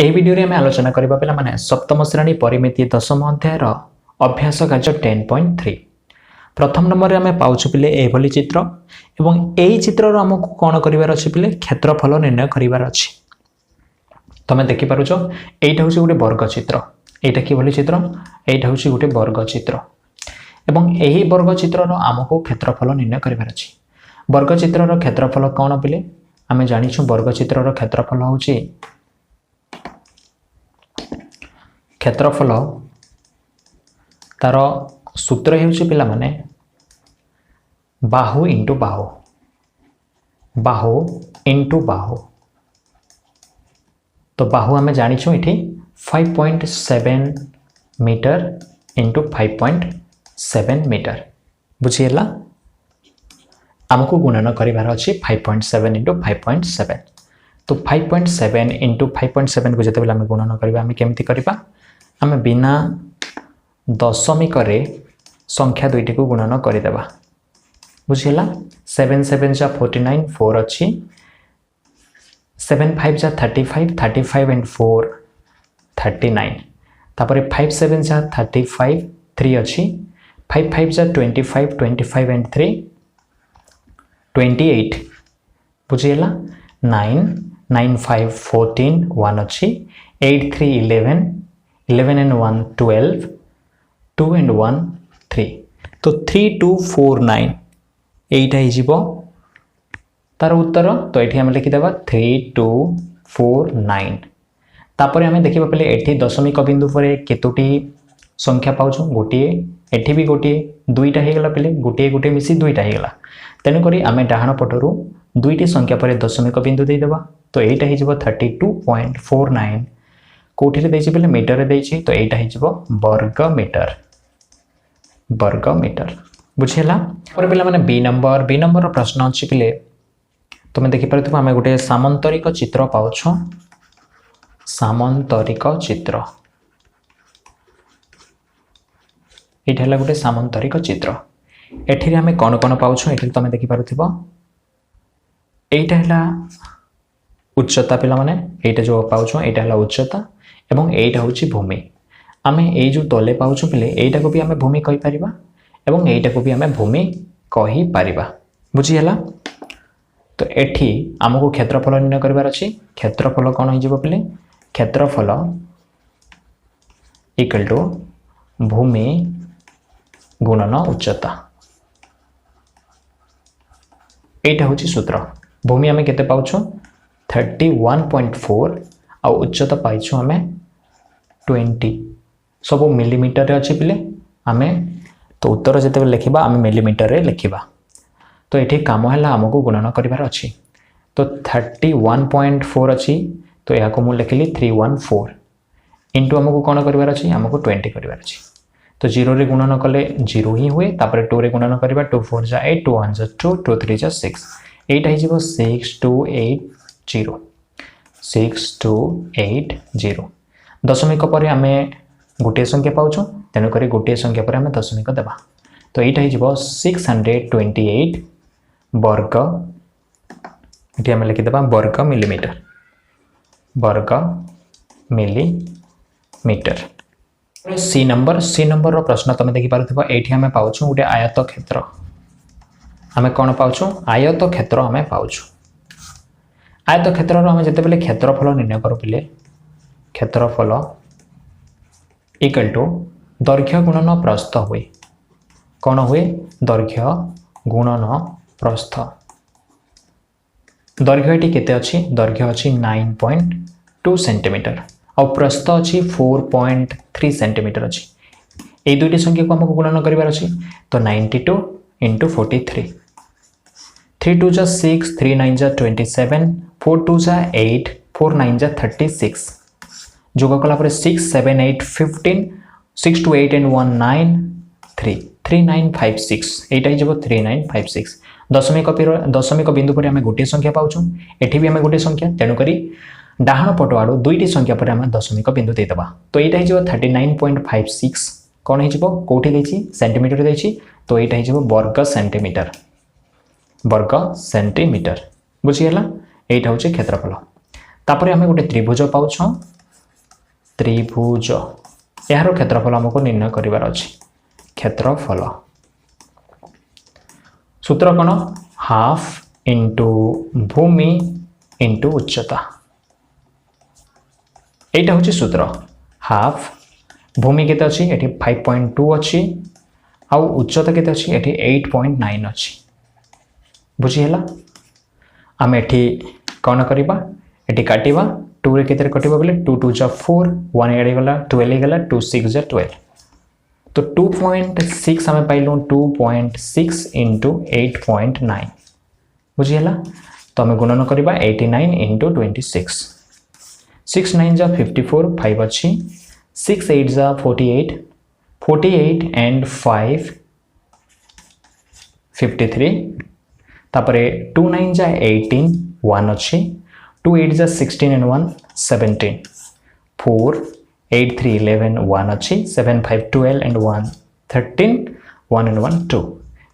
ଏହି ଭିଡ଼ିଓରେ ଆମେ ଆଲୋଚନା କରିବା ପିଲାମାନେ ସପ୍ତମ ଶ୍ରେଣୀ ପରିମିତି ଦଶମ ଅଧ୍ୟାୟର ଅଭ୍ୟାସ କାର୍ଯ୍ୟ 10.3 ପ୍ରଥମ ନମ୍ବରରେ ଆମେ ପାଉଛୁ ପିଲେ ଏଭଳି ଚିତ୍ର ଏବଂ ଏହି ଚିତ୍ରର ଆମକୁ କ'ଣ କରିବାର ଅଛି ପିଲେ କ୍ଷେତ୍ରଫଳ ନିର୍ଣ୍ଣୟ କରିବାର ଅଛି। ତମେ ଦେଖିପାରୁଛ ଏଇଟା ହେଉଛି ଗୋଟେ ବର୍ଗ ଚିତ୍ର। ଏଇଟା କିଭଳି ଚିତ୍ର? ଏଇଟା ହେଉଛି ଗୋଟେ ବର୍ଗ ଚିତ୍ର ଏବଂ ଏହି ବର୍ଗ ଚିତ୍ରର ଆମକୁ କ୍ଷେତ୍ରଫଳ ନିର୍ଣ୍ଣୟ କରିବାର ଅଛି। ବର୍ଗ ଚିତ୍ରର କ୍ଷେତ୍ରଫଳ କ'ଣ ପିଲେ? ଆମେ ଜାଣିଛୁ ବର୍ଗ ଚିତ୍ରର କ୍ଷେତ୍ରଫଳ ହେଉଛି क्षेत्रफल तार सूत्र हेउछि पिला माने बाहु इंटू बाहु बाहु इंटू बाहु। तो बाहु आमे जानिछु इठी 5.7 मीटर इंटू 5.7 मीटर बुझिएला। आमको गुणन करिवार अछि 5.7 इंटू 5.7। तो 5.7 इंटू 5.7 को जते बेला आमे गुणन करिबा आमे केमति करिबा? आमे बिना दशमिक रे संख्या दुईटी को गुणन करदेवा बुझिला। 7 7 जा 49 4 अच्छी 7 5 जा 35 35 एंड 4 39 तापर 5 7 जा 35 3 अच्छी 5 5 जा 25 25 एंड 3 28 बुझिला। 9 9 5 14 1 अच्छी 8 3 11 11 and 1 12 2 and 1 3 तो 3 2 4 9 एटा ही जीवो तार उत्तर। तो एठी हम लिखि देबा 3 2 4 9। तापर हमें देखिबा पले एठी दशमिक बिंदु परे केतोटी संख्या पाउछु गोटे एठी भी गोटे दुईटा हे गेला पले गोटे गोटे मिसी दुईटा हे गेला तेनु करी हमें डाहाण पटरु दुईटी संख्या परे दशमिक बिंदु दे देबा। तो एटा ही जीवो 32.49 कोठी रे देछि पले मीटर रे देछि। तो एटा हिजबो वर्ग मीटर बुझिला। पर पिला माने बी नंबर रो प्रश्न अछि पिले तुमे देखि परथु हमें गोटे सामंतरिक चित्र पाउछु। सामंतरिक चित्र एटा हला गोटे सामंतरिक चित्र। एठी रे हमें कोन कोन पाउछु एठी तुमे देखि परथुबो एटा हला उच्चता पिला माने एटा जो पाउछु एटा हला उच्चता एवं एटा होची भूमि। आमे ए जो तले पाउछु पिले एटा को भी आमे भूमि कहि परिबा एवं एटा को भी आमे भूमि कहि परिबा बुझी हला। तो एठी हमको क्षेत्रफल निर्णय करबार अछि। क्षेत्रफल कोन होई जिवो पिले क्षेत्रफल इक्वल टू भूमि गुणन उच्चता एटा होची सूत्र। भूमि आमे केते पाउछु 31.4 आ उच्चता पाइछु हमें 20 सब मिलीमीटर रे अछि पिले आमे। तो उत्तर जते लिखिबा आमे मिलीमीटर रे लिखिबा। तो एठी काम हला हमको गुणन करिवार अछि। तो 31.4 अछि तो या को मु लिखिली 314 इनटू हमको कोन करिवार अछि हमको 20 करिवार अछि। तो 0 रे गुणन कले 0 ही हुए तापर 2 रे गुणन करिबा 2 4 जा 8 2 1 जा 2 2 3 जा 6 एटा हिजिबो 6280 6280। दशमिक पर आमे गोटे संख्या पाउछु तेनु करी गोटे संख्या पर आमे दशमिक देबा। तो एटा हिजिबो 628 वर्ग एटी आमे लिखि देबा वर्ग मिलीमीटर। सी नंबर रो प्रश्न तमे देखि पारुथबो एठी आमे पाउछु गोटे आयत क्षेत्र। आमे कोन पाउछु आयत क्षेत्र आमे पाउछु। आयत क्षेत्र आम जिते बेले क्षेत्रफल निर्णय करू पिले क्षेत्रफल इक्वल टू दैर्घ्य गुणन प्रस्थ हुए। कौन हुए दैर्घ्य गुणन प्रस्थ। दैर्घ्य ये केते अछि दैर्घ्य अछि 9.2 सेंटीमीटर और प्रस्थ अछि 4.3 सेंटीमीटर अछि। ए दुईटी संख्या को हमको गुणन करिवार अछि। तो 92 इंटू 43 3 2 जा 6 3 9 जा 27 4 2 जा 8 4 9 जा 36 जोग कला पर 6 7 8 15 6 2 8 and 1 9 3 3956 एटा हिजबो 3956। दशमिक बिंदु पर हमें गोटे संख्या पाउछु एठी भी हमें गोटे संख्या तेनु करी डाहाण पट आडो दुईटी संख्या पर हमें दशमिक बिंदु दे देबा। तो एटा हिजबो 39.56 कोन हिजबो कोठी देछि सेंटीमीटर देछि। तो एटा हिजबो वर्ग सेंटीमीटर बुझिएला। एटा होचे क्षेत्रफल। तापर हमें गोटे त्रिभुज पाउछु त्रिभुज यार क्षेत्रफल आमको निर्णय करिवार अछि क्षेत्रफल सूत्र कौन हाफ इंटू भूमि इंटू उच्चता एटा हूँ सूत्र हाफ भूमि केते अच्छी ये 5.2 अच्छी आउ उच्चता केते अच्छी ये 8.9 अच्छी बुझीगला आम एठी कौन करवा ये काटिवा 2 रे केते कटिबा बोले 2 2 जा 4 1 एड गला 12 गला 2 6 जा 12 तो 2.6 आम पाइलु 2.6 इंटू 8.9 बुझीगला तो आम गुणन करवा 89 इंटू 26 6 9 जा 54 5 अच्छी 6 8 जा 48 48 एंड 5 53 तापरे 2 9 जा 18 1 अच्छी 2 8 जा 16 एंड 1 17 4 8 3 11 1 अच्छी 7 5 12 एंड 1 13 1 एंड 1 2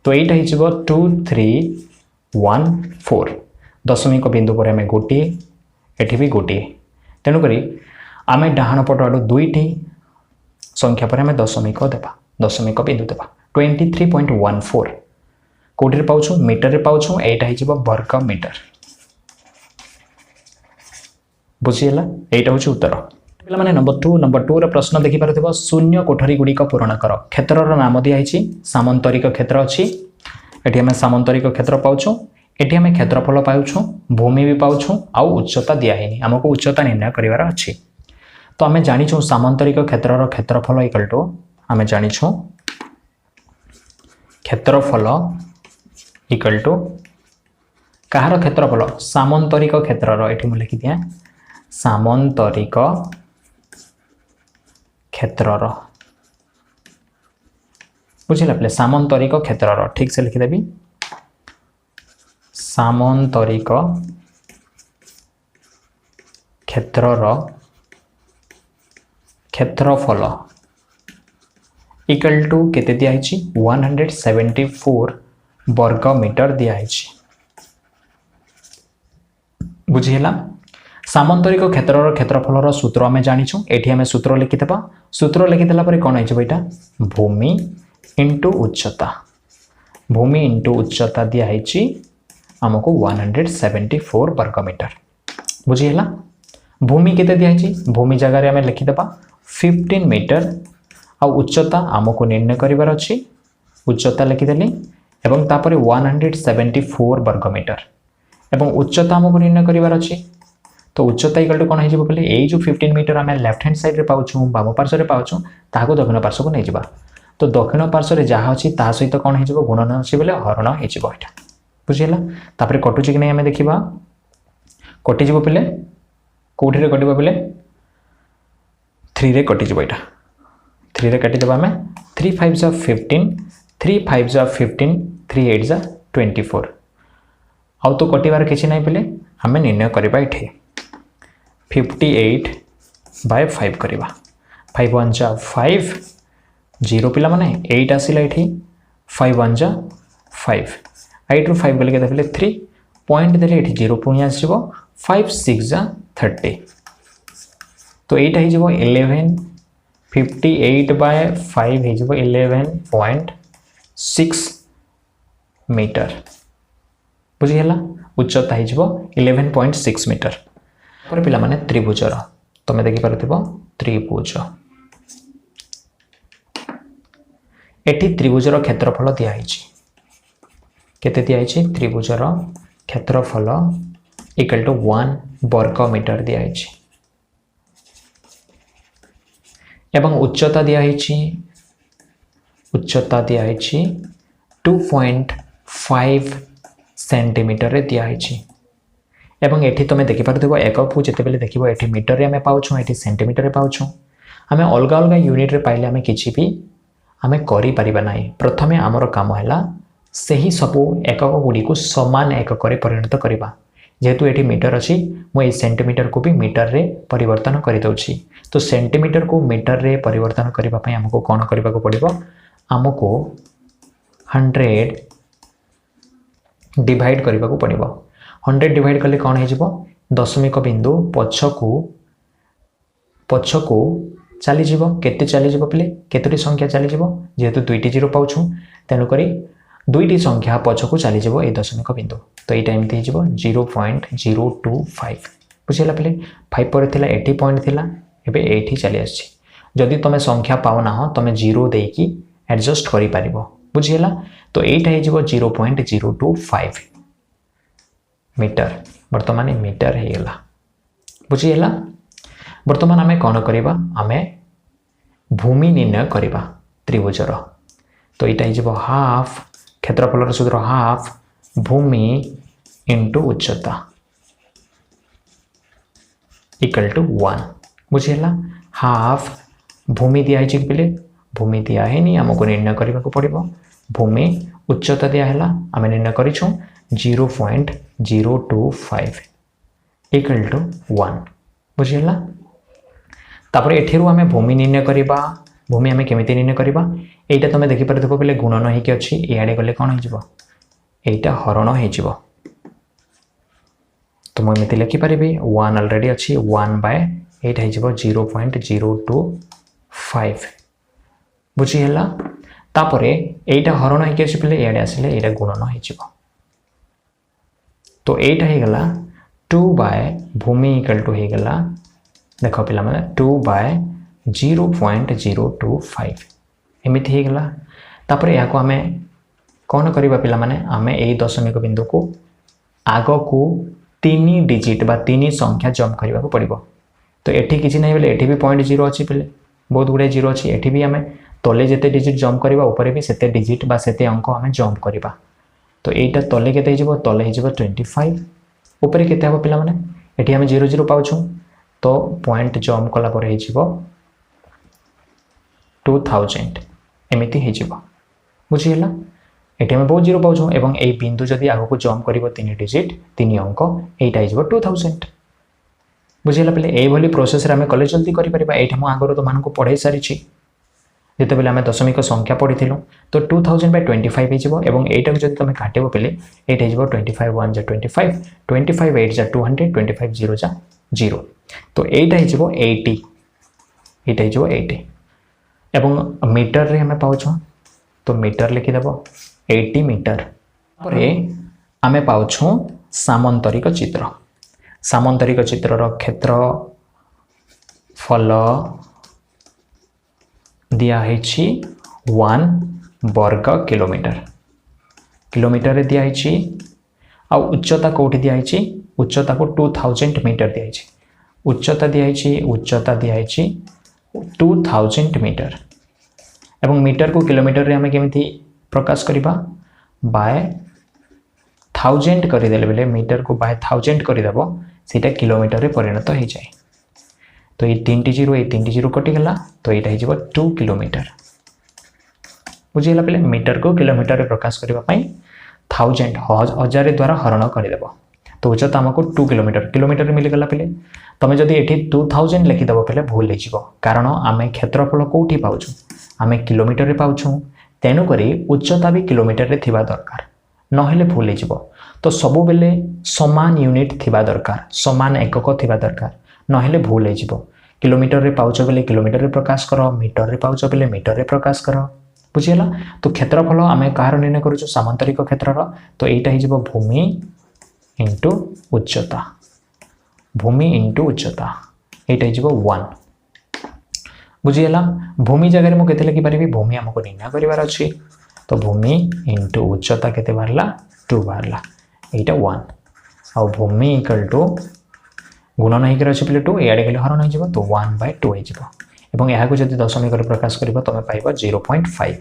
तो एटा हिजबो 2 3 1 4 दशमिक बिंदु पर हमें गोटे एठी भी गोटे तेणुकरी आम डाहाण पट आड़ दुईटी संख्या पर हमें दशमिक देवा दशमिक बिंदु देवा 23.14 कौटी पाऊँ मीटर रे पाऊँ यहाँ हो वर्ग मीटर बुझीगला यहाँ हूँ उत्तर पे नंबर 2 रे प्रश्न देखिपार शून्य कोठरी गुड़िक पूरण कर क्षेत्रर नाम दिखाई सामंतरिक क्षेत्र अच्छी ये आम सामंतरिक क्षेत्र पाऊँ एटी आम क्षेत्रफल पाऊँ भूमि भी पाऊँ आउ उच्चता दिखाई आमको उच्चता निर्णय करार अच्छी तो आम जाचु सामंतरिक क्षेत्रर क्षेत्रफल इक्वल टू आम जाचु क्षेत्रफल इक्वल टू कहार क्षेत्रफल सामंतरिक क्षेत्रर ये मुझे लिखि दिए सामंतरिक क्षेत्रर बुझिला पे सामंतरिक क्षेत्रर ठीक से लिखिदेवी सामंतरिक क्षेत्रर क्षेत्रफल इक्वल टू केते दिया 174 वर्ग मीटर दिखाई बुझीगला सामंतरिक क्षेत्रर क्षेत्रफलर सूत्र आम जाचु ये आम सूत्र लिखिदेवा सूत्र लिखिदेला कौन होटा भूमि इंटू उच्चता भूमि इंटू उच्चता दिखाई आमको 174 वर्ग मीटर बुझीगला भूमि केते दिखाई भूमि जगह आम लिखिदेवा 15 मीटर आ उच्चता आमको निर्णय करिवार अछि उच्चता लिखिदेली एवं तापर 174 वर्ग मीटर एवं उच्चता आमको निर्णय करिवार अछि तो उच्चता इक्वल टू कौन हो बोले यही जो 15 मीटर आम लेफ्ट हैंड साइड रे पाऊँ बाम पार्श्व में पाऊँ ताको दक्षिण पार्श्व को नहीं जावा तो दक्षिण पार्श्व में जहाँ अच्छी ता सहित कौन हो गुणन अच्छी बोले हरण हो बुझीगला तापर कटुची कि नहीं आम देखा कटिज पे कौटी कट बोले 3 रे कटिज यहाँ 3 रे काटिदेव आम 3 5 जा 15 3 5 जा 15 3 8 जा 24 आउ तो कटिबार किसी ना बोले आम निर्णय करवा ये 58 बाय 5 करवा 5 1 जा 5 0 पिला माने 8 आसिला ये 5 1 जा 5 8 रू 5 गले के 3 पॉइंट देले ये 0 पुणी आसो 5 6 जा 30 तो यहाँ हो 11 58 बाय 5 हो 11.6 मीटर बुझीगला उच्चता हो 11.6 मीटर पर पिला माने त्रिभुजर तुम देखिपार त्रिभुज एटी त्रिभुजर क्षेत्रफल दिखाई केते दिखाई त्रिभुजर क्षेत्रफल इक्वल टू 1 वर्ग मीटर दिखाई एवं उच्चता दिखाई 2.5 सेंटीमीटर रे दिखाई एवं एठी तुम देखिपार एकक को जितेबाला देख ये मीटर रे आम पाऊँ ये सेंटीमीटर रे पाऊँ आम अलग अलग यूनिट रे पाइले आम किसी भी आम करिपारिबा नाही प्रथमे आमर काम है सही सबू एकक गुड़ी को समान एकक रे परिणत करवा जेहेतु ये मीटर अच्छी मुझे सेंटीमीटर को भी मीटर रे परिवर्तन कर दूसरी तो सेंटीमीटर को मीटर रे परिवर्तन करने आमको कौन करने को पड़ो आमको 100 डिवाइड करने को पड़ो 100 डिवाइड कले कौन हो दशमिक बिंदु पछकू पछकू चली केते चली पिले केतोटी संख्या चली जेहेतु दुईटी जीरो पाउछु तेणुक दुईटी संख्या पछकू चली ए दशमिक बिंदु तो यहाँ एमती हो 0.025 बुझीगला पिले 5 पर थिला 80 पॉइंट थिला एबे 80 चली आछि जदि तुम संख्या पाउना हो तुम जीरो देकी एडजस्ट करि पारिबो बुझीगला तो एटा हे जिवो 0.025 मीटर वर्तमान मीटर हे गेला बुझीगला वर्तमान आमे कोन करिबा आमे भूमि निर्णय करिबा त्रिभुजर तो एटा हे जिवो हाफ क्षेत्रफलर सूत्र हाफ भूमि इंटू उच्चता इक्वल टू 1 बुझीगला हाफ भूमि दिया है पिले भूमि दिया है नहीं आमको निर्णय करने को पड़ो भूमि उच्चता दिया है आम निर्णय करूँ 0.025 इक्वल टू 1 बुझीगला तापर एठिरु आम भूमि निर्णय करवा भूमि आम केमी निर्णय करवा यहाँ तुम देखिपार पे गुणन होगी अच्छी इे गले कौन हो हरण हो तो मुझे लिखिपारि 1 अलरेडी अच्छी 1/8 हो 0.025 बुझीगला तापर एटा हरण होगी अच्छी पे इे आसिले यहाँ गुणन हो तो यहाँ हो गला 2 बाय भूमि इक्वल टू हो गला देख पे 2/0.025 एमती हो गला तापर या आम कौन करवा पे आम यही दशमिक बिंदु को आग को 3 डिजिट बा 3 संख्या जम्प करने को पड़ो तो ये किसी ना बोले ये भी 0.0 अच्छी पे बहुत गुड़े जीरो अच्छी ये भी आम तले जिते डिजिट जम्प करवा ऊपर भी सेते डिजिट बा सेते अंक आम जम्प करवा तो यहाँ तले के तले हो 25 ऊपर केते हम पिला माने एठी हम 0 पाउछु तो पॉइंट जम्प कला पर हो 2000 एमती हो बुझीगला ये आम बहुत जीरो पाउछु एवं ए बिंदु जदि आग को जम्प कर 3 डिजिट 3 अंक यहाँ हो 2000 बुझीगला पे ये प्रोसेस आम कले जल्दी करें ये आगर तुम मानक पढ़ाई सारी जिते बेले आम दशमिक संख्या पढ़ी तो 2000/25 हो यहाँ जब तुम काटब पे ये 25 1 जा 25 25 8 जा 200 25 0 जा 0 तो यहाँ हो 80 यहाँ हो 80 एवं मीटर रे आम पाउछ तो मीटर लिखिदेव 80 मीटर पर आम पाउछ सामंतरिक चित्रर क्षेत्रफल दिया है 1 वर्ग किलोमीटर दिया है आ उच्चता कौटी दिया है उच्चता को 2000 मीटर दिया है उच्चता दिया है 2000 मीटर एवं मीटर को किलोमीटर रे हमें केमिति प्रकाश करिबा बाय 1000 करदेले बेले मीटर को बाय 1000 करदेव सीटा किलोमीटर रे परिणत हो जाए तो ये 3टी जीरो कटिगला तो यहाँ हो 2 किलोमीटर बुझीगला पे मीटर को किलोमीटर रे प्रकाश करने 1000 द्वारा हरण करदेव तो उच्चता आमको 2 किलोमीटर मिलगला पे तुम जब ये 2000 लिखिदेव पे भूल हो कारण आम क्षेत्रफल कौटी पाउछु आम किलोमीटर रे पाउछु तेणुक उच्चता भी किलोमीटर रे थिबा दरकार नहेले भूल हो तो सब बेले समान यूनिट थिबा दरकार समान एकक थिबा दरकार नहेले भूल हो किलोमीटर रे पाउछ बेले किलोमीटर रे प्रकाश कर मीटर रे पाउछ बेले मीटर रे प्रकाश कर बुझीगला तो क्षेत्रफल आम कहार निर्णय करूँ सामांतरिक क्षेत्रर तो यहाँ हो भूमि इंटू उच्चता यहाँ हो 1 बुझीगला भूमि जगह मुझे लिखिपारि भूमि आमको निर्णय करार अच्छी तो भूमि इंटू उच्चता केते बाहरला 2 बाहरला यहाँ 1 आ भूमि इक्वल टू गुणन होकर अच्छे पे 2 इे गले हरण हो तो 1/2 हो यहाँ जब दशमिक प्रकाश कर तुम पाइब 0.5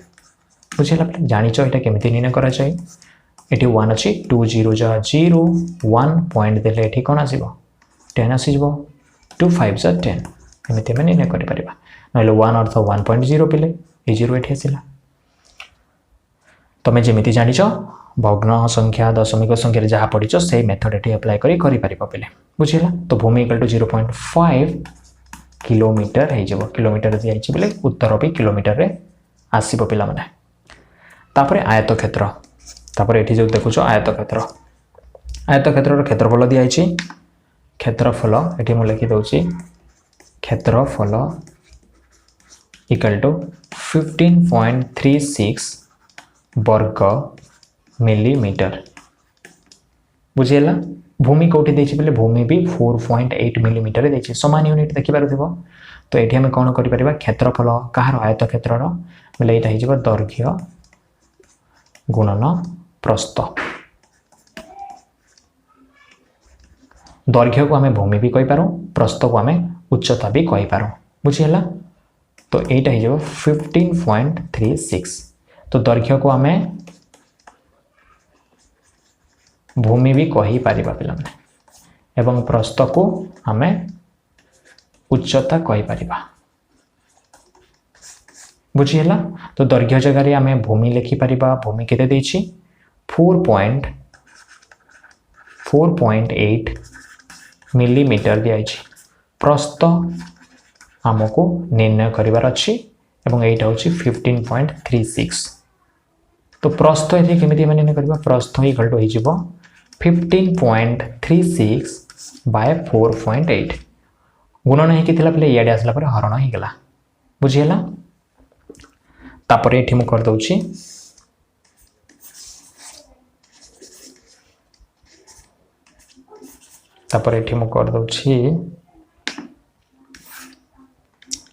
बुझीगला जाच यहाँ केमी निर्णय कर 1 अच्छी 2 0 जा 0 1 पॉइंट देले ये कौन आस 10 आसीज 2 5 जा 10 एमती आम निर्णय कर ना 1 अर्थ 1.0 पे ये 0 ये आसला तुम जमी जान भग्न संख्या दशमिक संख्या जहाँ पढ़ी से मेथड ये अप्लाई करें पे बुझीगला तो भूमि इक्वल टू 0.5 किलोमीटर हो किलोमीटर दिखाई बोले उत्तर भी किलोमीटर रे आसब पे तापर आयतक्षेत्र तापर ये जो देखुच आयतक्षेत्र क्षेत्रफल दिखाई क्षेत्रफल ये मुझे लिखिदे क्षेत्रफल इक्वल टू 15.36 वर्ग मिलीमीटर बुझीगला। भूमि कौटी देछि बोले भूमि भी 4.8 मिलीमीटर देछि समान यूनिट देखि पारुथिबो। तो एठी हम कोन करि परिबा क्षेत्रफल कहार आयत क्षेत्रर बोले एटा हिजबो दैर्घ्य गुणन प्रस्थ। दैर्घ्य को हमें भूमि भी कहि पारो प्रस्थ को हमें उच्चता भी कहि पारो बुझीगला। तो एटा हिजबो 15.36। तो दैर्घ्य को हमें भूमि भी कहि पारिबा पिला एवं प्रस्थ को हमें उच्चता कहि पारिबा बुझीगला। तो दैर्घ्य जगह रे हमें भूमि लिखि पारिबा। भूमि केते देछि 4.8 मिलीमीटर दियाछि। प्रस्थ हमको निर्णय करिवार अछि एवं एटा होछि 15.36। तो प्रस्थ एथि केमिति माने निर्णय करबा प्रस्थ इक्वल टू हिजिबो 15.36 बाय 4.8 गुणन हे किथिला पले याडे आसला पर हरण हे गेला बुझियला। तापर एठी मु कर दउछि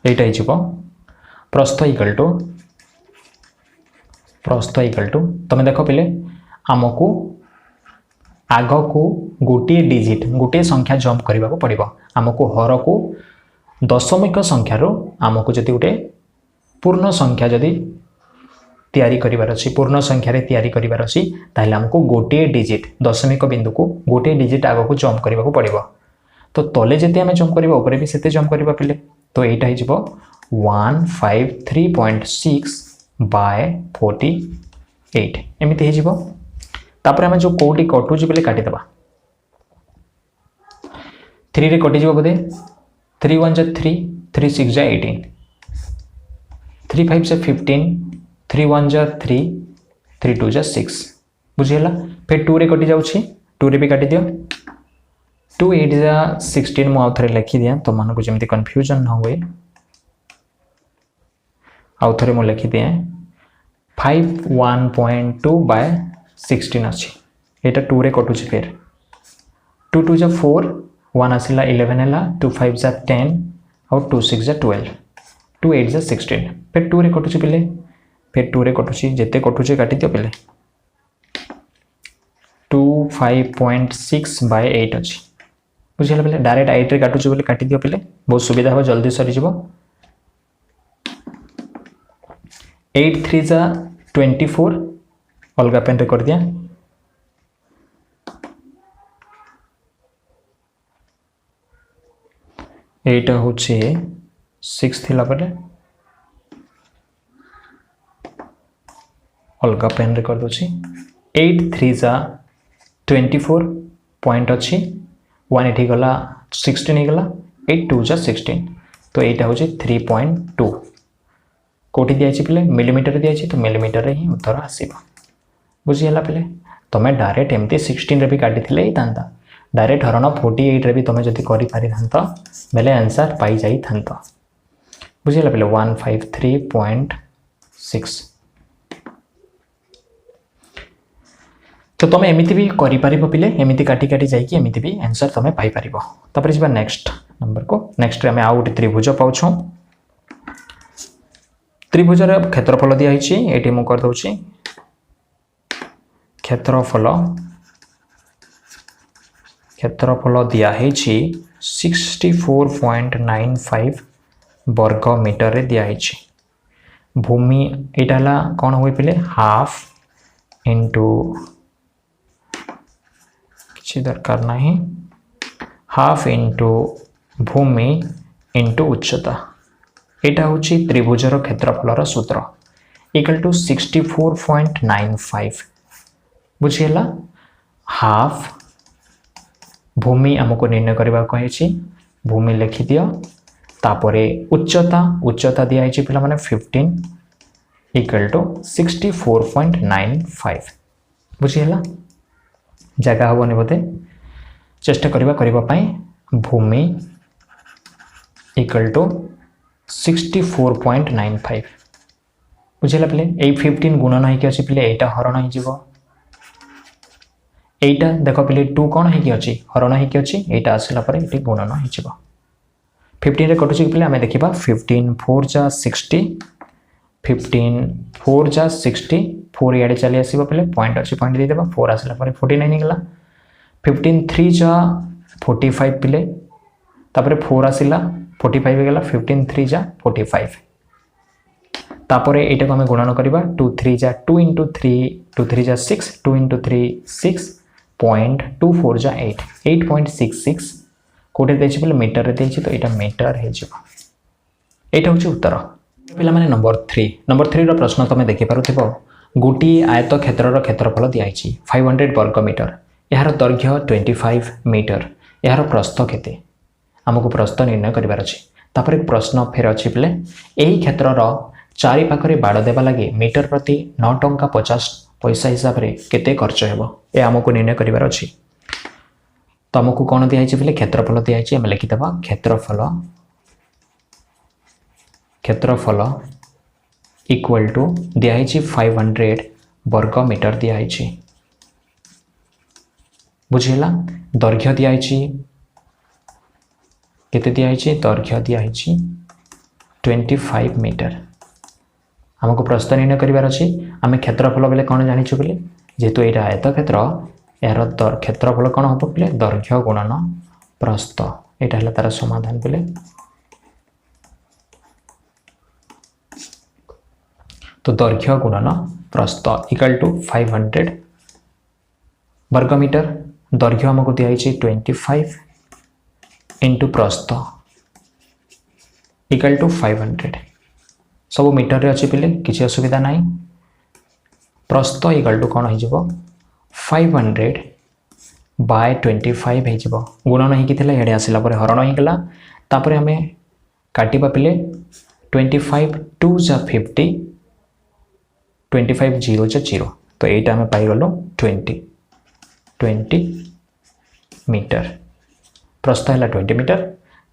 एटा हिजिबो प्रस्थ इक्वल टू तमे देखो पले हमको आग को गोटे डिजिट गोटे संख्या जंप करने को पड़ो। आमको हर को दशमिक संख्यार आमको जदि गोटे पूर्ण संख्या जदि तैयारी करिवार अछि पूर्ण संख्या रे तैयारी करिवार अछि ताहले हमको गोटे डिजिट दशमिक बिंदु को गोटे डिजिट आग को जंप करने को पड़ो। तो तले जदि आम जंप करबा ऊपर भी सेते जंप करबा पिले। तो एटा हिजबो 153.6 बाय 48 एमिति हिजबो। तापर आम जो कोटी कटुची बोले काटी दबा 3 रे कटि जबो बोधे 3 1 जा 3 3 6 जा 18 3 5 जा 15 3 1 जा 3 3 2 जा 6 बुझियला। फिर 2 रे कटि जाउछि 2 रे भी काटी दियो 2 8 जा 16 मु आउ थरे लिखि दिया तो मन को जेमति कंफ्यूजन न होए आउ थरे मु लिखि दिया 51.2 बाय 16 अच्छी एटा 2 रे कटुछि। फिर 2 2 जा 4 1 आसिला 11 हैला 2 5 जा 10 और 2 6 जा 12 2 8 जा 16 फिर 2 रे कटुछि पिले। फिर 2 रे कटुछि जेते कटुछि काटि दियो पिले 25.6 बाय 8 अच्छी बुझिला पिले। डायरेक्ट 8 रे काटुछि बोले काटि दियो पिले बहुत सुविधा हो जल्दी सरी जिवो। 8 3 जा 24 अलगा पेन रे कर दिया 8 होछि 6 थिला परे अलगा पेन रे कर दोछि 8 3 जा 24 पॉइंट अच्छी 1 एठी गला 16 हे गला 8 2 जा 16 तो एटा होछि 3.2 कोठी दियाछि पिले मिलीमीटर दियाछि तो मिलीमीटर रे ही उत्तर आसीबो बुझियला पिले। तमे डायरेक्ट एमती 16 रे भी काटी थिले ही तांता डायरेक्ट हरण 48 रे भी तमे जति करि पारि थांत बेले आंसर पाई जाई थांत बुझियला पिले 153.6। तो तमे एमिति भी करि पारिबो पिले एमिति काटी काटी जाई कि एमिति भी आंसर तमे पाई पारिबो। तापर जिबा नेक्स्ट नंबर को नेक्स्ट रे हमें आउट त्रिभुज पाउछो। त्रिभुज रे क्षेत्रफल दिया हिची एटी मु कर दउची क्षेत्रफल दिया हिची 64.95 वर्ग मीटर रे दिया हिची। भूमि एटाला कोन होई पिले हाफ इनटू किछि दरकार नाही हाफ इनटू भूमि इनटू उच्चता एटा होची त्रिभुजर क्षेत्रफलर सूत्र इक्वल टू 64.95 बुझियला। हाफ भूमि हमको निर्णय करबा कहिछि भूमि लिखि दियो तापरे उच्चता दिया हिची पिला माने 15 इक्वल टू 64.95 बुझियला। जगह होबनी बोते चेष्टा करबा पई भूमि इक्वल टू 64.95 बुझेगा पिले 15 गुणन होइके अछि पिले एटा हरण होई जिवो एटा देखो पिले 2 कोन होइके अछि हरण होइके अछि एटा आसला पर एटी गुणन होई जिवो 15 रे कटुछि पिले हमें देखिबा 15 4 जा 60 15 4 जा 60 4 याडे चली आसीबो पिले पॉइंट अछि पॉइंट दे देबा 4 आसला पर 49 निकला 15 3 जा 45 पिले तापर 4 आसिला 45 हो गला 15 3 जा 45 तापरे एटा को हमें गुणन करिबा 2 3 जा 2 into 3 2 3 जा 6 2 into 3 6.24 जा 8 8.66 कोटे देछि बोले मीटर रे देछि तो एटा मीटर हे जिवो एटा होछि उत्तर पिला माने नंबर 3 रो प्रश्न तमे देखि पारुथिबो गुटी आयत क्षेत्र रो क्षेत्रफल दियाइछि 500 वर्ग मीटर यार दैर्घ्य 25 मीटर यार प्रस्थ केते हमको प्रस्थ निर्णय करिवार अछि तापर एक प्रश्न फेर अछि पिले एही क्षेत्र रो चारि पाखरे बाड़ देबा लागि मीटर प्रति 9 टंका 50 पैसा हिसाब रे केते खर्च हेबो ए हमको निर्णय करिवार अछि तो हमको कोन दियाइछि पिले क्षेत्रफल दियाइछि हम लिखि देबा क्षेत्रफल इक्वल टू दियाइछि 500 वर्ग मीटर दियाइछि बुझिला दैर्घ्य दियाइछि केते दियाइछि दैर्घ्य दियाइछि 25 मीटर हमको प्रस्थ निर्णय करिवार अछि आमे क्षेत्रफल बेले कोन जानिछु बेले जेतु एटा आयत क्षेत्र यार क्षेत्रफल कोन होबो बेले दैर्घ्य गुणन प्रस्थ एटा हला तार समाधान बेले तो दैर्घ्य गुणन प्रस्थ इक्वल टू 500 वर्ग मीटर दैर्घ्य हमको दियाइछि 25 into प्रस्थ इक्वल टू 500 सब मीटर रे अछि पिले किछि असुविधा नाही प्रस्थ इक्वल टू कोन हो जिवो 500 बाय 25 हे जिवो गुणन ही किथिला हेडे आसिला पर हरण ही गला तापर हमें काटिबा पिले 25 2 जा 50 25 0 जा 0 तो एटा हमें पाई गलो 20 मीटर प्रस्थ है 20 मीटर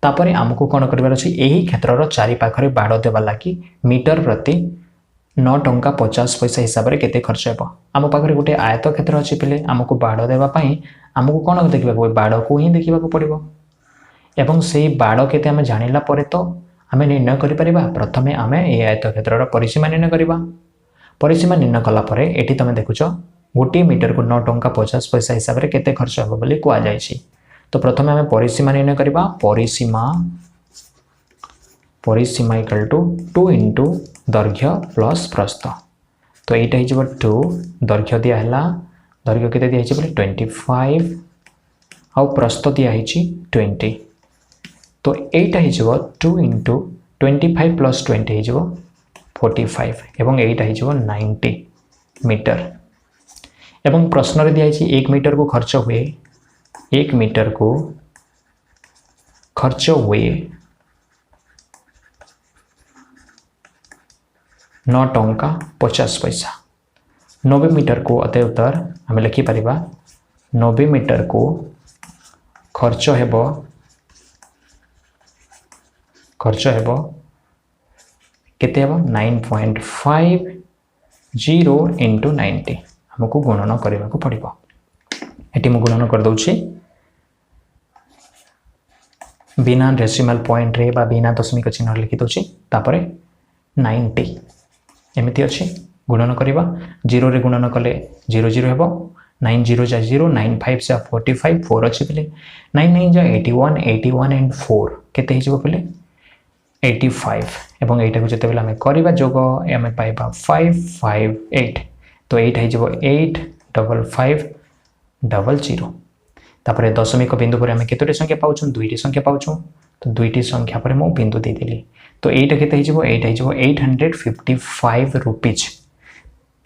तापर आमको कौन कर यही क्षेत्र चारि पाखरे बाड़ देवा लगी मीटर प्रति 9 टंका 50 पैसा हिसाब से केते खर्च हे आम पाखे गोटे आयत क्षेत्र अच्छी पिले आमको बाड़ देवाई आमको कौन देखा बाड़ को ही देखा पड़ो एवं से बाड़ केते आम जानिला परे तो आम निर्णय करें प्रथमे आम ये आयत क्षेत्र परिसीमा निर्णय करवा परिसीमा निर्णय कलापर ये तुम देखुच गोटे मीटर को 9 टंका 50 पैसा हिसाब से केते खर्च हे बोली कहुई तो प्रथमे आम परिसीमा निर्णय करवा परिसीमा इक्वल टू 2 into दैर्घ्य प्लस प्रस्थ तो यहाँ हो 2 दैर्घ्य दिहला दैर्घ्य केते दिया बोले 25 आउ प्रस्थ दिखाई 20 तो यहाँ हो 2 into 25 प्लस 20 हो 45 एवं यहाँ हो 90 मीटर एवं प्रश्न रे दिखाई 1 मीटर को खर्च हुए 1 मीटर को खर्च हुए 9 टंका 50 पैसा 90 मीटर को अतः उत्तर हमें लिखिपर 90 मीटर को खर्च हेबो केते हेबो 9.50 into 90 हमको गुणन करने को पड़ो ये मुझे गुणन कर दूची बिना डेसिमल पॉइंट रे बा बिना दशमिक चिन्ह लिखि दूची तापरे 90 एमती अच्छी गुणन करवा 0 रे गुणन कले 0 0 हेबो 9 0 जा 0 9 5 जा 45 4 अच्छी पे 9 9 जा 81 81 and 4 केते हिजबो पे 85 एवं एटा को जते बेला हमें करबा जोग हमें पाइबा 558 तो 8 हिजबो 8 5 5 0 तापर दशमिक बिंदु पर हमें केतोटी संख्या पाउछु 2टी संख्या पाउछु तो 2टी संख्या पर मो बिंदु दे देली तो एटा केते हिजबो 855 रुपीज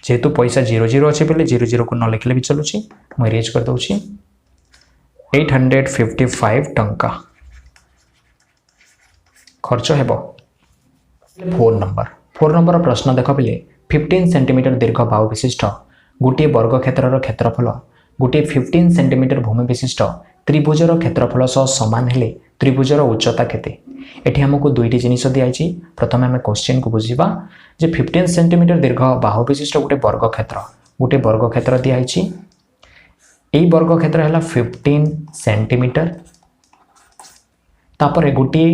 जेतु पैसा 0 0 अच्छे पे 0 0 को न लिखले भी चलुची मु इरेज कर दउची 855 टंका खर्च हेबो 4 नंबर प्रश्न देख पे 15 सेंटीमीटर दीर्घ बाहु विशिष्ट गोटे वर्ग क्षेत्र क्षेत्रफल गोटे 15 सेंटीमीटर भूमि विशिष्ट त्रिभुजर क्षेत्रफल सह समान हेले त्रिभुजर उच्चता केते एठी हमको दुईटी जिनिस दिखाई प्रथम आम क्वेश्चन को बुझा जे 15 सेंटीमीटर दीर्घ बाहु विशिष्ट गोटे वर्ग क्षेत्र दिखाई यही वर्ग क्षेत्र है 15 सेंटीमीटर तापर गोटे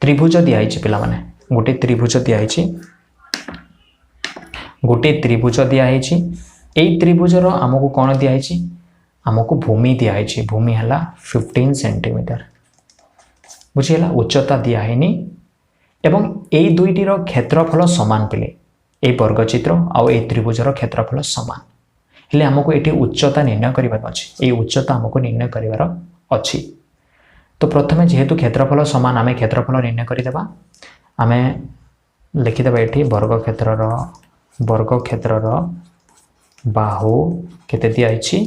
त्रिभुज दिखाई पिला माने गोटे त्रिभुज दिखाई यही त्रिभुजर आमको कौन दिखाई आमको भूमि दिखाई भूमि है 15 सेंटीमीटर बुझीगला उच्चता दिखाई एवं यही दुईटी क्षेत्रफल सामान पिले ये वर्गचित्र आउ ए त्रिभुजर क्षेत्रफल सामान हेले आमको ये उच्चता निर्णय करार अच्छे ये उच्चता आमको निर्णय करार अच्छी तो प्रथमे जेहेतु क्षेत्रफल सामान आम क्षेत्रफल निर्णय करदेबा आम लिखिदेबा ये वर्ग क्षेत्रर बाहु केते दिखाई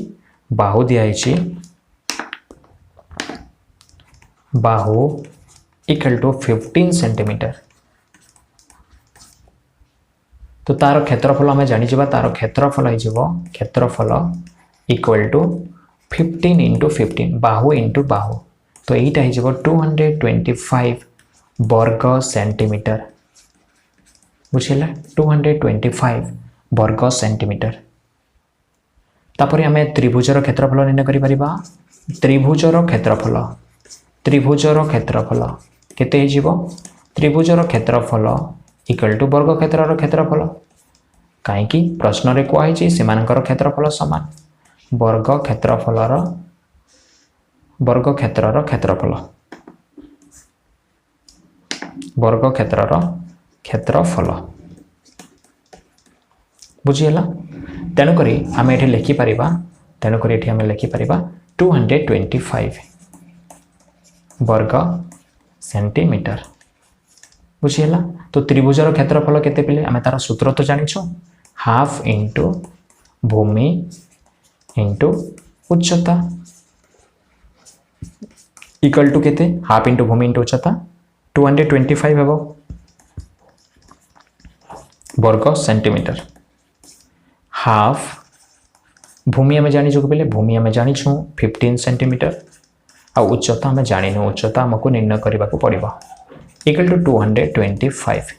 बाहु दिखाई बाहु इक्वल टू 15 सेंटीमीटर तो तार क्षेत्रफल आम जानीजा तार क्षेत्रफल equal to 15 into 15 Bahu into बाहु तो यहीटा हो 225 वर्ग सेंटीमीटर बुझेगा 225 वर्ग सेंटीमीटर तापर आम त्रिभुजर क्षेत्रफल निर्णय करिपरिबा त्रिभुजर क्षेत्रफल केते हो त्रिभुजर क्षेत्रफल इक्वल टू वर्ग क्षेत्रर क्षेत्रफल कहीं प्रश्न रे कहई सेमानकर क्षेत्रफल सामान वर्ग क्षेत्रर क्षेत्रफल वर्ग क्षेत्रर क्षेत्रफल बुझीगला तेणुक आम ये लिखिपर तेणुक ये आम लिखिपर 225 वर्ग सेंटीमीटर बुझीगला तो त्रिभुजर क्षेत्रफल केते पिले आम तार सूत्र तो जानिछु हाफ इंटू भूमि इंटू उच्चता इक्वल टू केते हाफ इंटू भूमि इंटू उच्चता 225 हेबो वर्ग सेंटीमीटर हाफ भूमि आम जानी पे भूमि आम जानीछु 15 सेंटीमीटर आ उच्चता आम जानी उच्चता आमको निर्णय करने को पड़ो इक्वल टू 225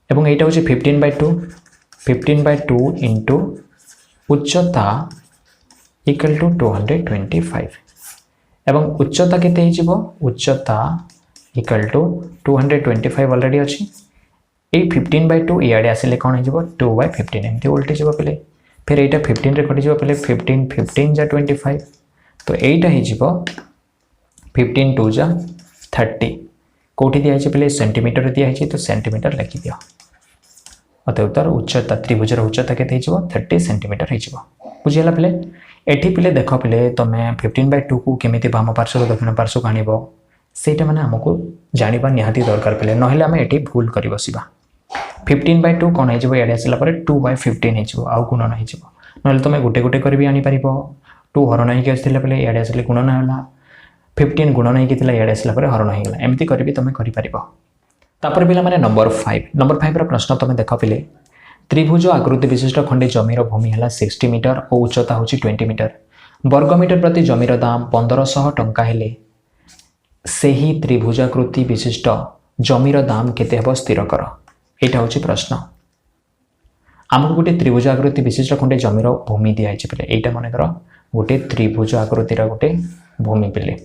एवं यहाँ हूँ 15/2 इंटू उच्चता इक्वल टू 225 एवं उच्चता केते हो उच्चता इक्वल टू 225 ऑलरेडी अच्छी ये 15/2 इे आसिले कौन हो 2/15 एमती उल्टी जा पे फिर यहाँ 15 रे कटिज पे 15 जा 25 तो यहीटा हो 15 2 जा 30 कौटी दिखाई पे सेंटीमीटर दिखाई तो सेंटीमीटर लिखि दियो अतः उत्तर उच्चता त्रिभुजर उच्चता के 30 सेंटीमीटर हो बुझीगला पे एठी पे देख पे तुम 15/2 को केमी बाम पार्श्व दक्षिण पार्श्व को आनब सेटा माने आमको जानिबा निहाती दरकार पे ना आम ये भूल कर बसवा 15/2 कौन हो आसला 2/15 हो आउ गुणन हो ना तुम गोटे गोटे कर भी आनीपर 2 हरण होते पे इे आसले गुणन है 15 गुणन होता इे आसला हरण होगा एमती कर तुम कर पे नंबर 5 प्रश्न तुम देख पे त्रिभुज आकृति विशिष्ट खंडे जमीर भूमि है 60 मीटर और उच्चता हूँ 20 मीटर वर्गमीटर प्रति जमीर दाम 1500 टंका हेले सही त्रिभुजाकृति विशिष्ट जमीर दाम केते हेबो स्थिर कर यहाँ हूँ प्रश्न आमको गोटे त्रिभुज आकृति विशिष्ट खंडे जमीर भूमि दिखाई पे यहाँ मन कर गोटे त्रिभुज आकृतिर गोटे भूमि पे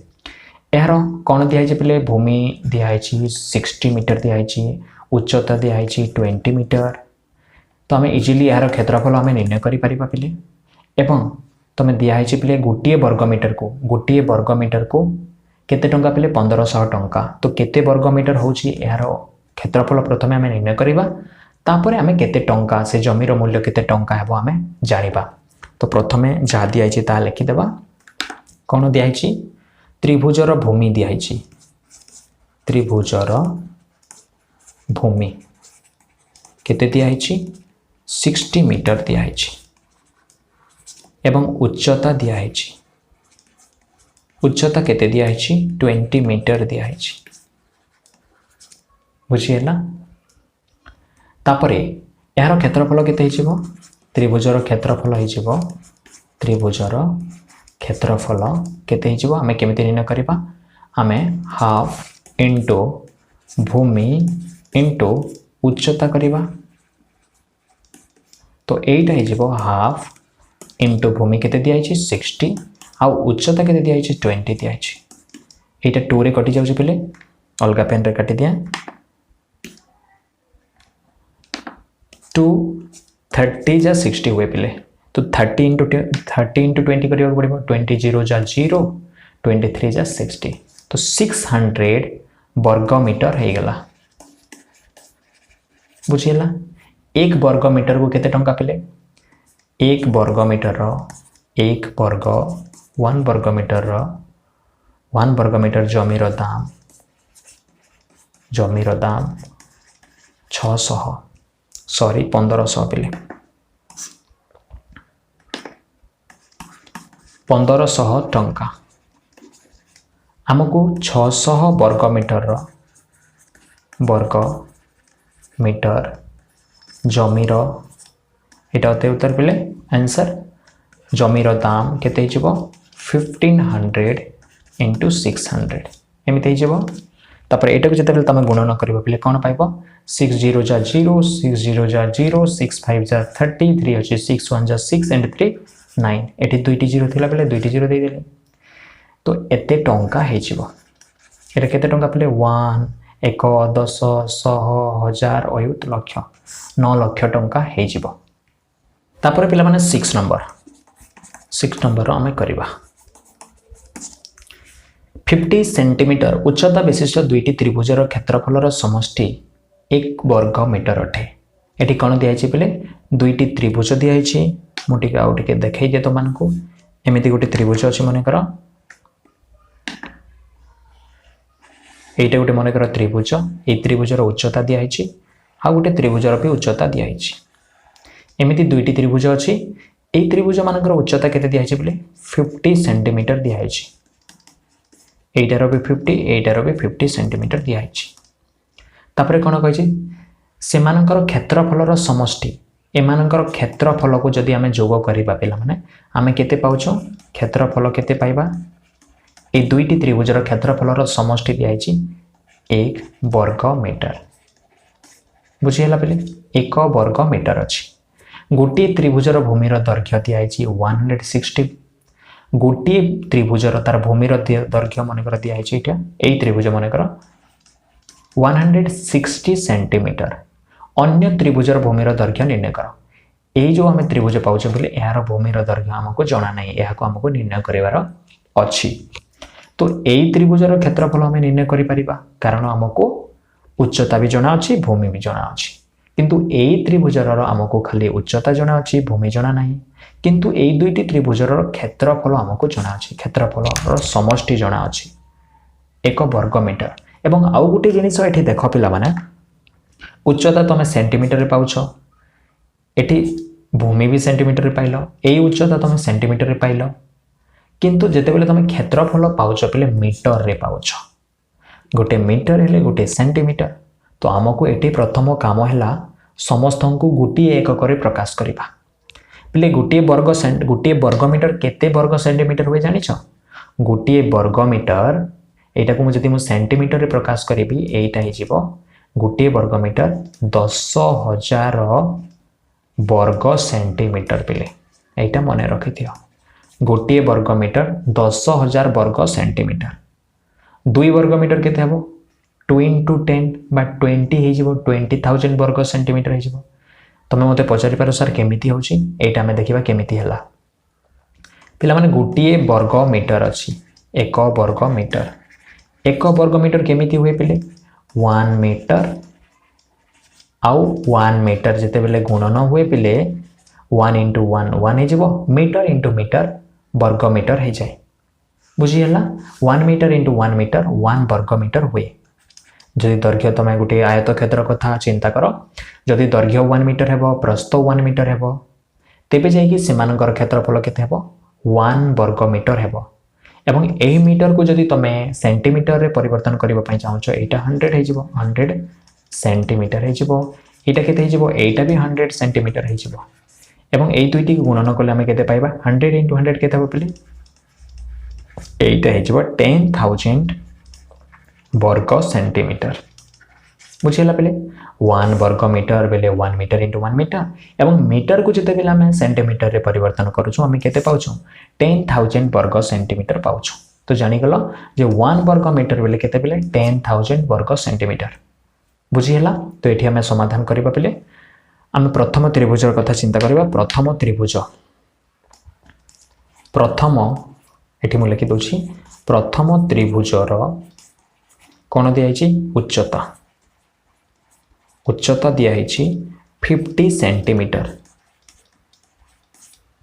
यार कौन दिखाई पे भूमि दिखाई 60 मीटर दिखाई उच्चता दिखाई 20 मीटर तो आम इजिली यार क्षेत्रफल आम निर्णय कर पे एवं तुम दिखाई पे गोटे वर्गमीटर को केते टंका पे 1500 टंका तो केते वर्गमीटर हूँ यार क्षेत्रफल प्रथम आम निर्णय करवा तापर आम केते टंका से जमीर मूल्य केते टंका हेबो आम जानिबा तो प्रथमे जहाँ दिखाई ता लिखिदेबा कौन दिखाई त्रिभुजर भूमि दिखाई त्रिभुजर भूमि केते दिखाई 60 मीटर दिखाई एवं उच्चता दिखाई उच्चता केते दिखाई 20 मीटर दिखाई बुझीगला तापर यार क्षेत्रफल केते त्रिभुजर क्षेत्रफल हो त्रिभुजर क्षेत्रफल केते हिजिबो आमे केमिति निर्णय करबा आमे हाफ इनटू भूमि इनटू उच्चता करबा तो एटा हिजिबो हाफ इनटू भूमि केते दिया हिची 60 आ उच्चता केते दिया हिची 20 दिया हिची एटा 2 रे कटि जाउची पले अलगा पेन रे काटि दिया 2 30 जा 60 हुए पले तो 30 इंटू 20 करबा पड़िबो 20 0 जा 0 23 जा 60 तो 600 वर्ग मीटर हे गला बुझिला एक वर्ग मीटर को केते टंका पले एक वर्ग मीटर रो एक वर्ग 1 वर्ग मीटर रो 1 वर्ग मीटर जमीर दाम 600 सॉरी 1500 पले 1500 टंका आमको 600 वर्ग मीटर जमीर एटा होते उत्तर पले आंसर जमीर दाम केते हिजबो 1500 इंटू 600 एमिते हिजबो तापर एटा को जते तमे गुणन करबो पले कोन पाइबो 60 जा 0 60 जा 0 65 जा 30 3 अछि 61 जा 6 एंड 3 9 एटी दुईटी 0 थिला पले दुईटी 0 दे देले तो एते टंका हेजिबो एटा केते टंका पले 1 1 10 100 1000 अयुत लक्ष 9 लक्ष टंका हेजिबो तापर पिला माने 6 नंबर हमें करबा 50 सेंटीमीटर उच्चता विशिष्ट दुईटी त्रिभुजर क्षेत्रफलर समष्टि 1 वर्ग मीटर अटे एटी कोन दिया छि पले दुईटी त्रिभुज दिया छि मोटी आउ टिके देखै दे तो मान को एमिति गोटे त्रिभुज अछि मने कर एटा गोटे मने कर त्रिभुज ए त्रिभुजर उच्चता दिया छि आ गोटे त्रिभुजर भी उच्चता दिया छि एमिति दुईटी त्रिभुज अछि ए त्रिभुज मानकर उच्चता केते दिया छि पले 50 सेंटीमीटर दिया छि एटार भी 50 एटार भी 50 सेंटीमीटर दिया छि तापरे कोन कहै छि से मानकर क्षेत्रफलर समष्टि एमानकर क्षेत्रफल को जदि आमे जोग करिबा पिला माने आमे केते पाउछो क्षेत्रफल केते पाइबा ए दुईटी त्रिभुजर क्षेत्रफलर समष्टि दिया छि 1 वर्ग मीटर बुझियला पले 1 वर्ग मीटर अछि गोटे त्रिभुजर भूमिर दैर्घ्य दिया छि 160 गोटे त्रिभुजर तार भूमिर दैर्घ्य मनकर दिया छि एटा ए त्रिभुज मनकर 160 सेंटीमीटर अन्य त्रिभुजर भूमिर दैर्घ्य निर्णय कर ए जो आमे त्रिभुज पाउछे बोले यार भूमिर दैर्घ्य हमको जाना नहीं एहा को हमको निर्णय करिवार अछि तो ए त्रिभुजर क्षेत्रफल हमें निर्णय करि परिबा कारण हमको उच्चता भी जाना अछि भूमि भी जाना अछि किंतु ए त्रिभुजर हमको खाली उच्चता जाना अछि भूमि जाना नहीं किंतु ए दुईटी त्रिभुजर क्षेत्रफल हमको जाना अछि क्षेत्रफल समष्टि जाना अछि 1 वर्ग मीटर एवं आउ गोटे जिनिस एठी देख पिला माने उच्चता तुम सेंटीमीटर रे पाउछ एठी भूमि भी सेंटीमीटर रे पाइलो ए उच्चता तुम सेंटीमीटर रे पाइलो किंतु जेते बेले तुम क्षेत्रफल पाउछ पिले मीटर रे पाउछ गोटे मीटर हेले गोटे सेंटीमीटर तो हमको एठी प्रथम काम हैला समस्त को गोटे एकक रे प्रकाश करिबा पिले गोटे वर्ग मीटर केते वर्ग सेंटीमीटर हुए जानि छ गोटे वर्ग मीटर एटा को जदि मु सेंटीमीटर रे प्रकाश करिबी एटा हि जीवो गोटे वर्ग मीटर 10,000 वर्ग सेंटीमीटर पिले एटा मने रखि दियो गोटे वर्ग मीटर 10,000 वर्ग सेंटीमीटर 2 वर्ग मीटर केते हबो 2 into 10 बा 20 हे जीवो 20,000 वर्ग सेंटीमीटर हे जीवो तमे मते पचारि पारो सर केमिति होची एटा में देखिबा केमिति हला पिला माने गोटे वर्ग मीटर अछि 1 वर्ग मीटर 1 वर्ग मीटर केमिति हुए पिले 1 मीटर आउ 1 मीटर जेते बेले गुणन हुए पिले 1 into 1 1 हे जीवो मीटर into मीटर वर्ग मीटर हे जाय बुझी हला 1 मीटर into 1 मीटर 1 वर्ग मीटर हुए जदि दैर्घ्य तमे गुटे आयत क्षेत्र कथा चिंता करो जदि दैर्घ्य 1 मीटर हेबो प्रस्थ 1 मीटर हेबो तेबे जाय कि सेमानकर क्षेत्रफल केते हेबो 1 वर्ग मीटर हेबो एवं ए मीटर को जदि तमे सेंटीमीटर रे परिवर्तन करिबा पई चाहछो एटा 100 हे जिवो 100 सेंटीमीटर हे जिवो एटा केते हे जिवो एटा भी 100 सेंटीमीटर हे जिवो एवं ए दुईटी गुणन कले हमें केते पाइबा 100 into 100 केते हो पले এইটা হয়ে যাব 10,000 वर्ग सेंटीमीटर बुझीगला पे 1 वर्ग मीटर बेले 1 मीटर इंटू 1 मीटर एवं मीटर को जिते बेले आम सेंटीमीटर रे परिवर्तन करूँ आम केते पाउछु 10,000 वर्ग सेंटीमीटर पाउछु तो जानिगल जे 1 वर्ग मीटर बेले केते बेले 10,000 वर्ग सेंटीमीटर बुझीगला। तो ये आम समाधान करबा बेले आम प्रथम त्रिभुजर कथा चिंता करबा। प्रथम त्रिभुज प्रथम एठी मु लिखि दोछि प्रथम त्रिभुजर कौन दिखाई उच्चता उच्चता दिखाई 50 सेंटीमीटर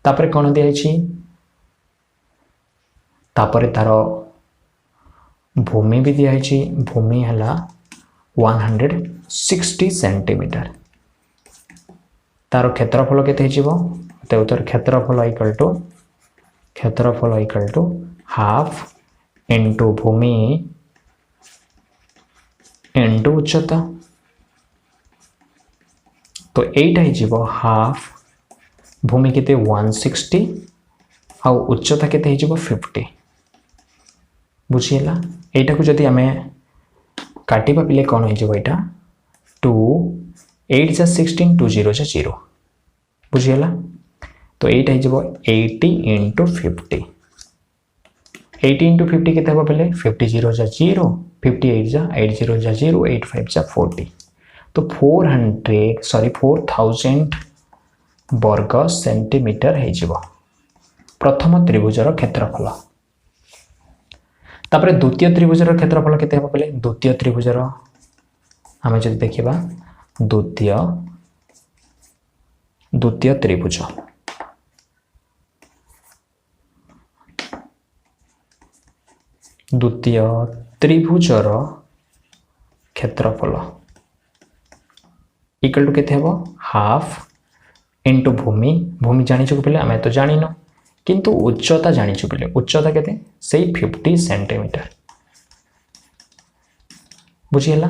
तापर कौन दिखाई तापर तार भूमि भी दिखाई भूमि है 160 सेंटीमीटर तार क्षेत्रफल के उत्तर क्षेत्रफल इक्वल टू हाफ इंटू भूमि इंटू उच्चता तो एटा हो हाफ भूमि के 160 आउ उच्चता के 50 बुझीगला। एटा को जदि आम काटिबा पिले कौन हो 2 8 जा 16 2 0 जा 0 बुझीगला। तो एटा हो 80 इंटू 50 80 इंटू 50 के पे 50 0 जा 0 58 जा 8 0 जा 0 85 जा 40 तो 4000 वर्ग सेंटीमीटर हो प्रथम त्रिभुजर क्षेत्रफल। तापर द्वितीय त्रिभुजर क्षेत्रफल केते हो पे द्वितीय त्रिभुजर आम जब देखा द्वितीय त्रिभुज द्वितीय त्रिभुजर क्षेत्रफल इक्वल टू केते हेबो हाफ इंटू भूमि भूमि जानिछु पे आम तो जानिन किंतु उच्चता जानिछु पे उच्चता केते सेई 50 सेंटीमीटर बुझीगला।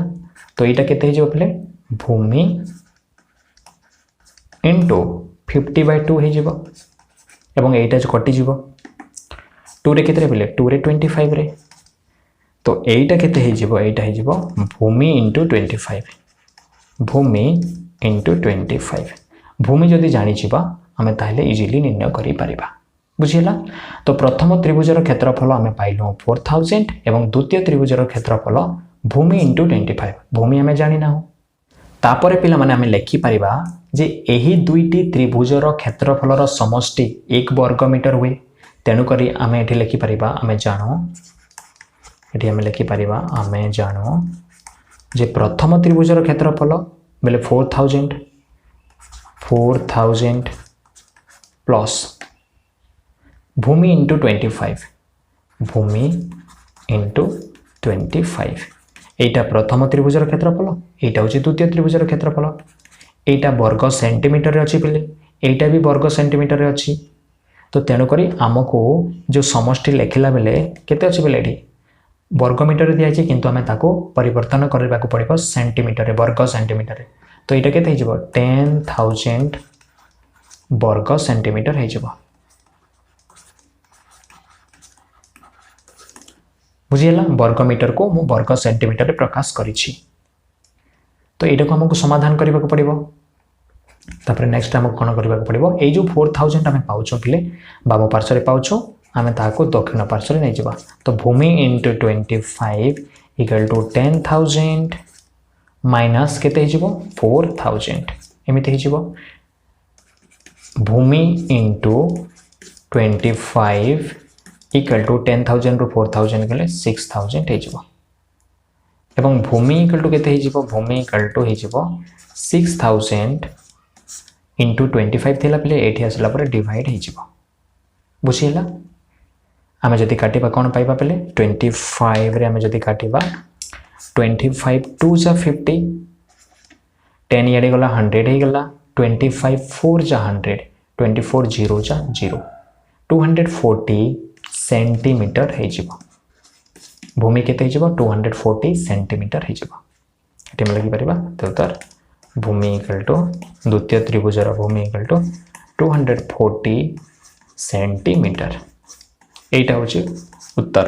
तो यहाँ केते हो पे भूमि इंटू 50/2 हो एटा जो कटिज 2 रे केते पे 2 रे 25 रे तो एटा केते हो भूमि इंटू 25 भूमि इंटू 25 भूमि जदि जानिछिबा आमे ताहले इजीली निर्णय करि परिबा बुझिला। तो प्रथम त्रिभुजर क्षेत्रफल आमे पाइलो 4000 एवं द्वितीय त्रिभुजर क्षेत्रफल भूमि इंटू 25 भूमि आमे जानि ना तापरे पिला माने आमे लेखि परिबा जे एही दुईटी त्रिभुजर क्षेत्रफलर समष्टि 1 वर्ग मीटर हुए तेणु करी आमे एठी लेखि परिबा आमे जानो एठी आमे लेखि परिबा आमे जानो जे प्रथम त्रिभुजर क्षेत्रफल बेले 4000 प्लस भूमि इंटू 25 भूमि इंटू 25 एटा प्रथम त्रिभुजर क्षेत्रफल एटा होची द्वितीय त्रिभुजर क्षेत्रफल एटा वर्ग सेंटीमीटर रे अछि पिले एटा भी वर्ग सेंटीमीटर रे अछि तो तेणु करी आमको जो समष्टि लेखिला बेले केते अछि बेले एठी वर्ग मीटर दिया है किंतु आमे ताको परिवर्तन करबा को पड़िबो सेंटीमीटर वर्ग सेंटीमीटर तो एटा केते हिजबो 10,000 वर्ग सेंटीमीटर हिजबो बुझियला। वर्ग मीटर को मु वर्ग सेंटीमीटर रे प्रकाश करिछि तो एटा को हमको समाधान करबा को पड़िबो। तापर नेक्स्ट हमको कोन करबा को पड़िबो ए जो 4000 आमे पाउछो पिले बाम पार्श्व रे पाउछो आमे ताको दक्षिण पार्श्व रे नै जबा तो भूमि इंटू 25 इक्वल टू 10,000 माइनस केते हिजबो 4000 एमिते हिजबो भूमि इंटू 25 इक्वल टू 10,000 रु 4,000 गले 6,000 हिजबो एवं भूमि इक्वल टू केते हिजबो भूमि इक्वल टू हिजबो 6,000 इंटू 25 थिला पले एठी आसला पर डिवाइड हिजबो बुझियला। आमे जदि काटिबा कोन पाइबा पले 25 रे आमे जदि काटिबा 25 2 जा 50 10 याडे गला 100 हे गला 25 4 जा 100 24 0 जा 0 240 सेंटीमीटर हे जिवो भूमि केते हे जिवो 240 सेंटीमीटर हे जिवो एटे हम लगी परिबा तो उत्तर भूमि इक्वल टू द्वितीय त्रिभुजर भूमि इक्वल टू 240 सेंटीमीटर এইটা হচ্ছে उत्तर।